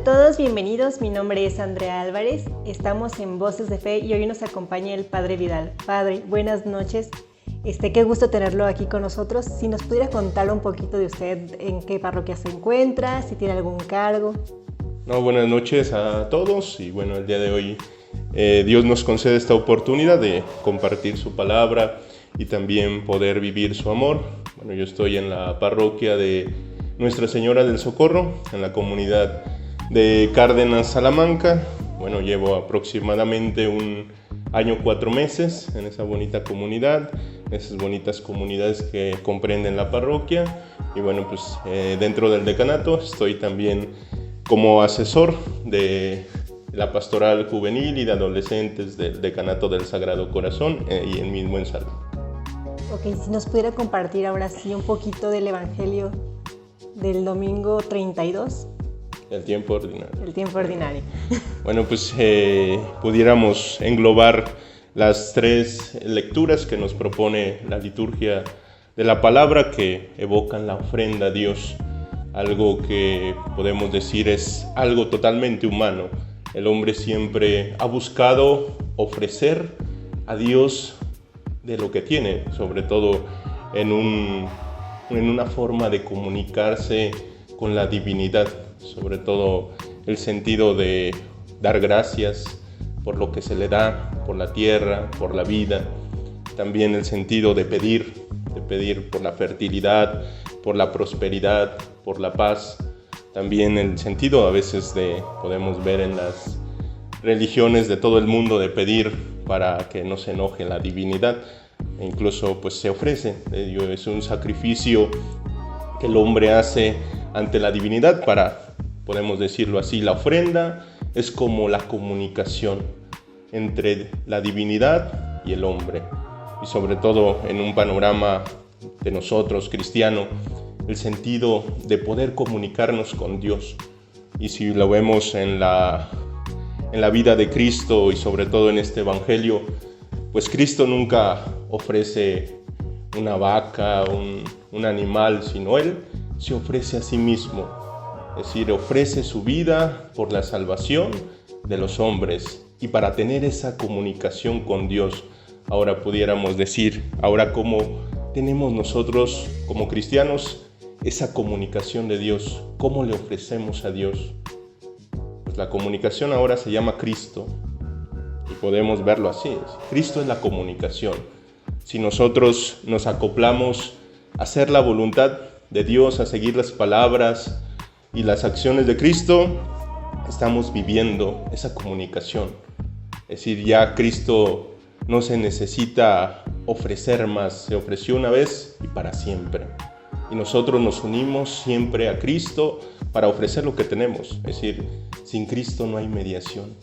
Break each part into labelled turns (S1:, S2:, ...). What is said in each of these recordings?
S1: todos, bienvenidos. Mi nombre es Andrea Álvarez. Estamos en Voces de Fe y hoy nos acompaña el Padre Vidal. Padre, buenas noches. Qué gusto tenerlo aquí con nosotros. Si nos pudiera contar un poquito de usted, en qué parroquia se encuentra, si tiene algún cargo.
S2: Buenas noches a todos y el día de hoy Dios nos concede esta oportunidad de compartir su palabra y también poder vivir su amor. Yo estoy en la parroquia de Nuestra Señora del Socorro, en la comunidad de Cárdenas, Salamanca. Llevo aproximadamente 1 año 4 meses en esa bonita comunidad, esas bonitas comunidades que comprenden la parroquia. Y dentro del decanato estoy también como asesor de la pastoral juvenil y de adolescentes del decanato del Sagrado Corazón y el mismo en salud.
S1: Ok, si nos pudiera compartir ahora sí un poquito del Evangelio del domingo 32.
S2: El tiempo ordinario.
S1: El tiempo ordinario.
S2: Pudiéramos englobar las 3 lecturas que nos propone la liturgia de la palabra, que evocan la ofrenda a Dios, algo que podemos decir es algo totalmente humano. El hombre siempre ha buscado ofrecer a Dios de lo que tiene, sobre todo en una forma de comunicarse con la divinidad, sobre todo el sentido de dar gracias por lo que se le da, por la tierra, por la vida, también el sentido de pedir por la fertilidad, por la prosperidad, por la paz, también el sentido a veces podemos ver en las religiones de todo el mundo de pedir para que no se enoje la divinidad, e incluso se ofrece, es un sacrificio que el hombre hace ante la divinidad podemos decirlo así. La ofrenda es como la comunicación entre la divinidad y el hombre, y sobre todo en un panorama de nosotros cristiano, el sentido de poder comunicarnos con Dios. Y si lo vemos en la vida de Cristo y sobre todo en este Evangelio, Cristo nunca ofrece una vaca, un animal, sino Él se ofrece a sí mismo. Es decir, ofrece su vida por la salvación de los hombres y para tener esa comunicación con Dios. Ahora pudiéramos decir, ¿cómo tenemos nosotros como cristianos esa comunicación de Dios? ¿Cómo le ofrecemos a Dios? La comunicación ahora se llama Cristo y podemos verlo así. Cristo es la comunicación. Si nosotros nos acoplamos a hacer la voluntad de Dios, a seguir las palabras y las acciones de Cristo, estamos viviendo esa comunicación. Es decir, ya Cristo no se necesita ofrecer más, se ofreció una vez y para siempre. Y nosotros nos unimos siempre a Cristo para ofrecer lo que tenemos. Es decir, sin Cristo no hay mediación,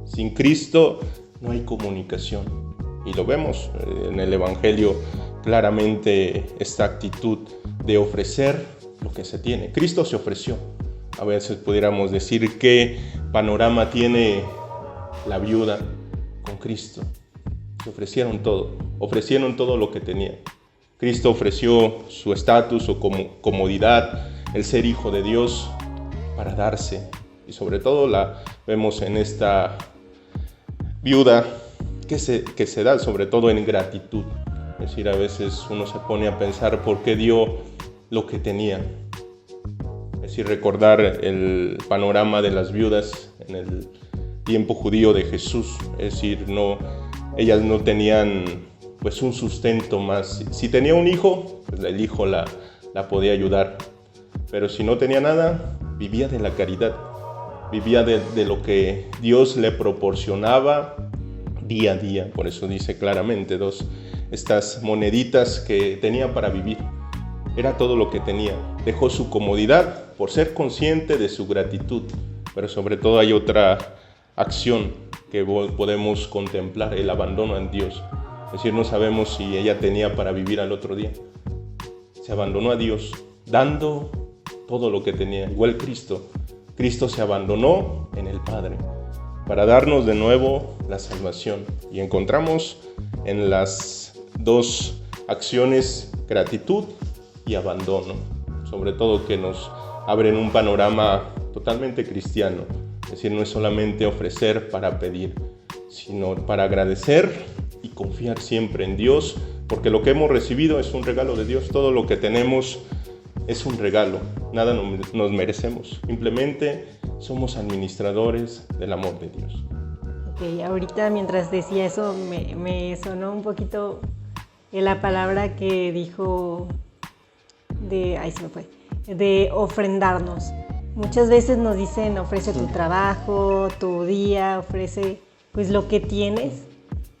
S2: sin Cristo no hay comunicación. Y lo vemos en el Evangelio claramente, esta actitud de ofrecer lo que se tiene. Cristo se ofreció. A veces pudiéramos decir qué panorama tiene la viuda con Cristo. Se ofrecieron todo lo que tenían. Cristo ofreció su estatus, su comodidad, el ser hijo de Dios para darse. Y sobre todo la vemos en esta viuda que se da sobre todo en gratitud. Es decir, a veces uno se pone a pensar por qué dio lo que tenía. Es decir, recordar el panorama de las viudas en el tiempo judío de Jesús. Es decir, ellas no tenían un sustento más. Si tenía un hijo, el hijo la podía ayudar. Pero si no tenía nada, vivía de la caridad. Vivía de lo que Dios le proporcionaba día a día. Por eso dice claramente estas moneditas que tenía para vivir. Era todo lo que tenía. Dejó su comodidad por ser consciente de su gratitud. Pero sobre todo hay otra acción que podemos contemplar, el abandono en Dios. Es decir, no sabemos si ella tenía para vivir al otro día. Se abandonó a Dios, dando todo lo que tenía. Igual Cristo se abandonó en el Padre para darnos de nuevo la salvación. Y encontramos en las 2 acciones gratitud y abandono, sobre todo que nos abren un panorama totalmente cristiano. Es decir, no es solamente ofrecer para pedir, sino para agradecer y confiar siempre en Dios, porque lo que hemos recibido es un regalo de Dios. Todo lo que tenemos es un regalo, nada nos merecemos, simplemente somos administradores del amor de Dios.
S1: Ok, ahorita mientras decía eso me sonó un poquito la palabra que dijo de ofrendarnos. Muchas veces nos dicen ofrece tu trabajo, tu día, ofrece pues lo que tienes,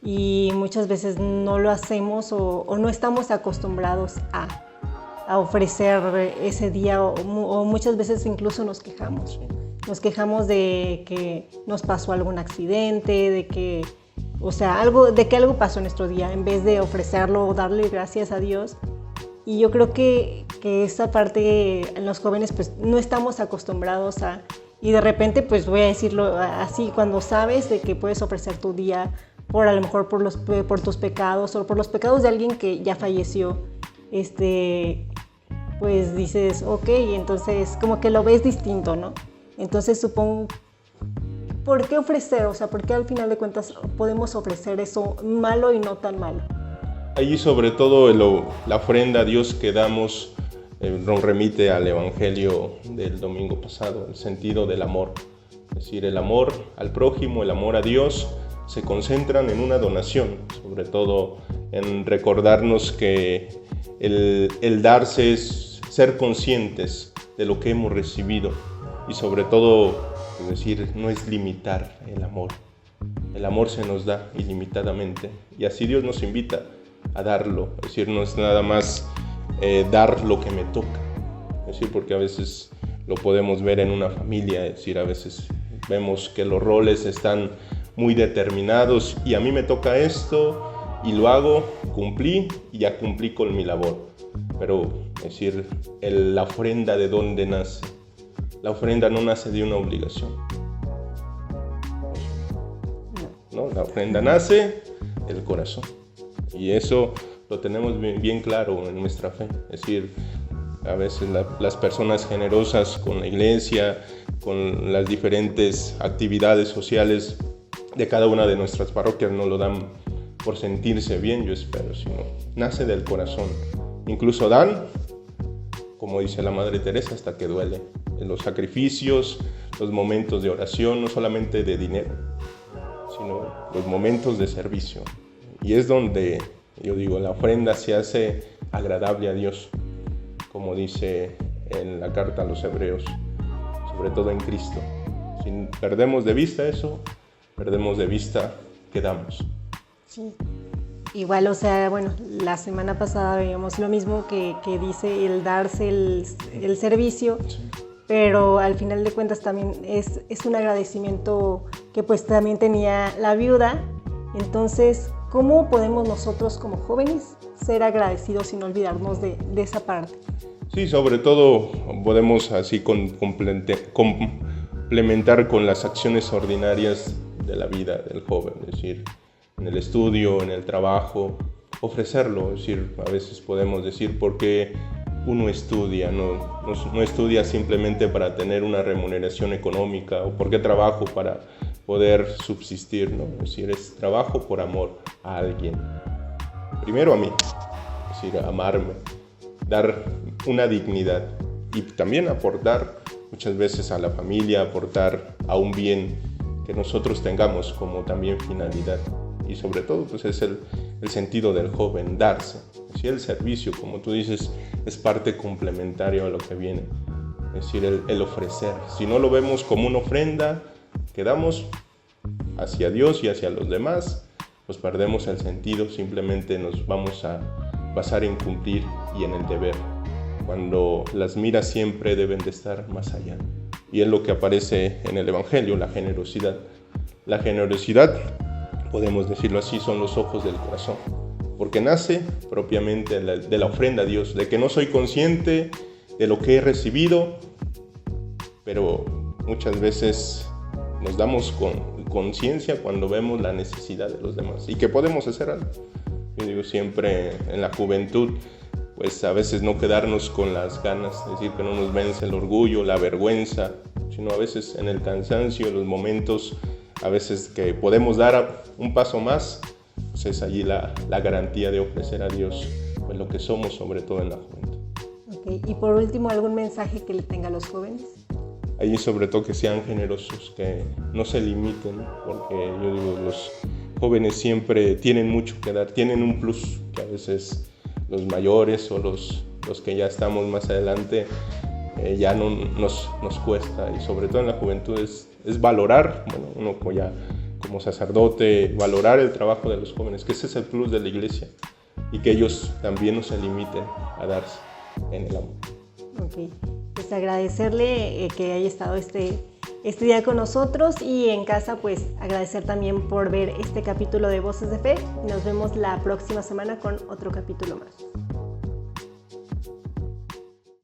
S1: y muchas veces no lo hacemos o no estamos acostumbrados a ofrecer ese día, o muchas veces incluso nos quejamos. Nos quejamos de que nos pasó algún accidente, de que algo pasó en nuestro día, en vez de ofrecerlo o darle gracias a Dios. Y yo creo que esa parte en los jóvenes pues no estamos acostumbrados y de repente pues voy a decirlo así, cuando sabes de que puedes ofrecer tu día a lo mejor por tus pecados o por los pecados de alguien que ya falleció, pues dices, ok, entonces como que lo ves distinto, ¿no? Entonces supongo, ¿por qué ofrecer? O sea, ¿por qué al final de cuentas podemos ofrecer eso malo y no tan malo?
S2: Allí sobre todo la ofrenda a Dios que damos nos remite al Evangelio del domingo pasado, el sentido del amor. Es decir, el amor al prójimo, el amor a Dios, se concentran en una donación, sobre todo en recordarnos que el darse es ser conscientes de lo que hemos recibido, y sobre todo, es decir, no es limitar el amor. El amor se nos da ilimitadamente, y así Dios nos invita a darlo. Es decir, no es nada más dar lo que me toca. Es decir, porque a veces lo podemos ver en una familia, es decir, a veces vemos que los roles están muy determinados y a mí me toca esto y lo hago, cumplí y ya cumplí con mi labor. Pero, es decir, la ofrenda, ¿de dónde nace? La ofrenda no nace de una obligación. ¿No? La ofrenda nace del corazón. Y eso lo tenemos bien claro en nuestra fe. Es decir, a veces las personas generosas con la iglesia, con las diferentes actividades sociales de cada una de nuestras parroquias, no lo dan por sentirse bien, yo espero, sino nace del corazón. Incluso dan, como dice la Madre Teresa, hasta que duele. En los sacrificios, los momentos de oración, no solamente de dinero, sino los momentos de servicio. Y es donde, yo digo, la ofrenda se hace agradable a Dios, como dice en la carta a los Hebreos, sobre todo en Cristo. Si perdemos de vista eso, perdemos de vista que damos.
S1: Sí. Igual, o sea, bueno, la semana pasada veíamos lo mismo que dice el darse el servicio, sí. Pero al final de cuentas también es un agradecimiento que pues también tenía la viuda. Entonces, ¿cómo podemos nosotros como jóvenes ser agradecidos sin olvidarnos de esa parte?
S2: Sí, sobre todo podemos así complementar con las acciones ordinarias de la vida del joven, es decir, en el estudio, en el trabajo, ofrecerlo. Es decir, a veces podemos decir, ¿por qué uno estudia? No estudia simplemente para tener una remuneración económica, o por qué trabajo para poder subsistir, ¿no? Es decir, es trabajo por amor a alguien. Primero a mí, es decir, amarme, dar una dignidad y también aportar muchas veces a la familia, aportar a un bien que nosotros tengamos como también finalidad. Y sobre todo pues es el sentido del joven, darse. Es decir, el servicio, como tú dices, es parte complementaria a lo que viene. Es decir, el ofrecer. Si no lo vemos como una ofrenda que damos hacia Dios y hacia los demás, pues perdemos el sentido, simplemente nos vamos a basar en cumplir y en el deber, cuando las miras siempre deben de estar más allá. Y es lo que aparece en el Evangelio, la generosidad. La generosidad, podemos decirlo así, son los ojos del corazón, porque nace propiamente de la ofrenda a Dios, de que no soy consciente de lo que he recibido, pero muchas veces nos damos conciencia cuando vemos la necesidad de los demás y que podemos hacer algo. Yo digo siempre en la juventud, pues a veces no quedarnos con las ganas, es decir, que no nos vence el orgullo, la vergüenza, sino a veces en el cansancio, en los momentos a veces que podemos dar un paso más, pues es allí la garantía de ofrecer a Dios pues lo que somos, sobre todo en la juventud.
S1: Okay. Y por último, ¿algún mensaje que le tenga a los jóvenes?
S2: Allí sobre todo que sean generosos, que no se limiten, porque yo digo, los jóvenes siempre tienen mucho que dar, tienen un plus que a veces los mayores o los que ya estamos más adelante ya no nos cuesta, y sobre todo en la juventud es valorar, bueno, uno ya como sacerdote, valorar el trabajo de los jóvenes, que ese es el plus de la iglesia, y que ellos también no se limiten a darse en el amor.
S1: Ok, pues agradecerle que haya estado este día con nosotros, y en casa pues agradecer también por ver este capítulo de Voces de Fe. Nos vemos la próxima semana con otro capítulo más.